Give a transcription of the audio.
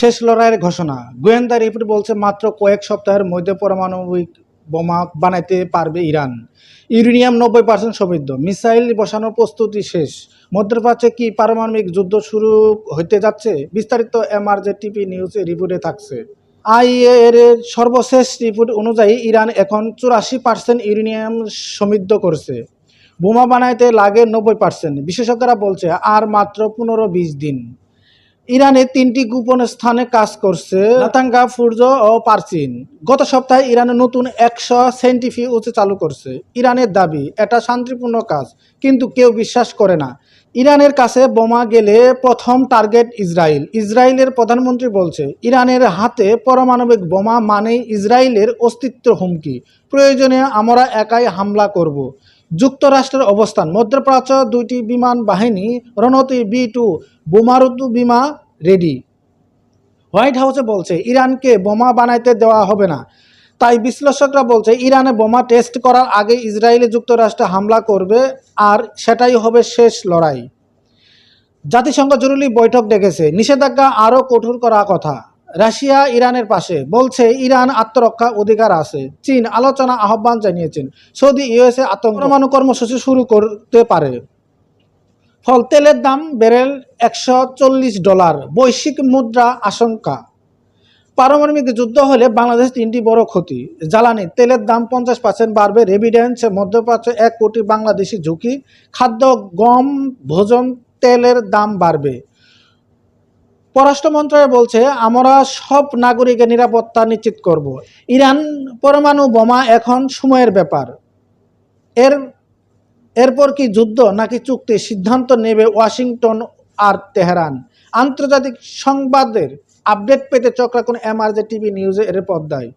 শেষ লড়াইয়ের ঘোষণা। গোয়েন্দা রিপোর্ট বলছে মাত্র কয়েক সপ্তাহের মধ্যে পারমাণবিক বোমা বানাইতে পারবে ইরান। ইউরেনিয়াম 90% সমৃদ্ধ, মিসাইল বসানোর প্রস্তুতি শেষ। মধ্যপ্রাচ্যে কি পারমাণবিক যুদ্ধ শুরু হতে যাচ্ছে? বিস্তারিত এমআরজেটিভি নিউজ রিপোর্টে থাকছে। আইএএর সর্বশেষ রিপোর্ট অনুযায়ী ইরান এখন 84% ইউরেনিয়াম সমৃদ্ধ করছে। বোমা বানাইতে লাগে 90%। বিশেষজ্ঞরা বলছে আর মাত্র 15-20 দিন। ইরানে 3টি গোপন স্থানে কাজ করছে নাতাঙ্গা, ফুরজ ও পারচিন। গত সপ্তাহে ইরানে নতুন 100 সেন্ট্রিফিউজ চালু করছে। ইরানের দাবি এটা শান্তিপূর্ণ কাজ, কিন্তু কেউ বিশ্বাস করে না। ইরানের কাছে বোমা গেলে প্রথম টার্গেট ইসরায়েল। ইসরায়েলের প্রধানমন্ত্রী বলছে ইরানের হাতে পারমাণবিক বোমা মানেই ইসরায়েলের অস্তিত্ব হুমকি। প্রয়োজনে আমরা একাই হামলা করব। যুক্তরাষ্ট্রের অবস্থান। মধ্যপ্রাচ্য 2টি বিমান বাহিনী রণতী B-2 বোমারুদ্ধ বিমা রেডি। হোয়াইট হাউসে বলছে ইরানকে বোমা বানাইতে দেওয়া হবে না। তাই বিশ্লেষকরা বলছে ইরানে বোমা টেস্ট করার আগে ইসরায়েলে যুক্তরাষ্ট্র হামলা করবে, আর সেটাই হবে শেষ লড়াই। জাতিসংঘ জরুরি বৈঠক ডেকেছে, নিষেধাজ্ঞা আরও কঠোর করার কথা। রাশিয়া ইরানের পাশে, বলছে ইরান আত্মরক্ষা অধিকার আছে। চীন আলোচনা আহ্বান জানিয়েছেন। সৌদি ইউএসএ পরমাণু কর্মসূচি শুরু করতে পারে। ফল তেলের দাম ব্যারেল $140, বৈশ্বিক মুদ্রা আশঙ্কা। পারমাণবিক যুদ্ধ হলে বাংলাদেশ 3টি বড় ক্ষতি। জ্বালানি তেলের দাম 50% বাড়বে, রেভিডেন্স। মধ্যপ্রাচ্য 1 কোটি বাংলাদেশি ঝুঁকি। খাদ্য, গম, ভোজন তেলের দাম বাড়বে। পররাষ্ট্র মন্ত্রণালয় বলছে আমরা সব নাগরিকের নিরাপত্তা নিশ্চিত করব। ইরান পরমাণু বোমা এখন সময়ের ব্যাপার। এরপর কি যুদ্ধ নাকি চুক্তি, সিদ্ধান্ত নেবে ওয়াশিংটন আর তেহরান। আন্তর্জাতিক সংবাদের আপডেট পেতে চোখ রাখুন এমআরজেটিভি নিউজের পর্দায়।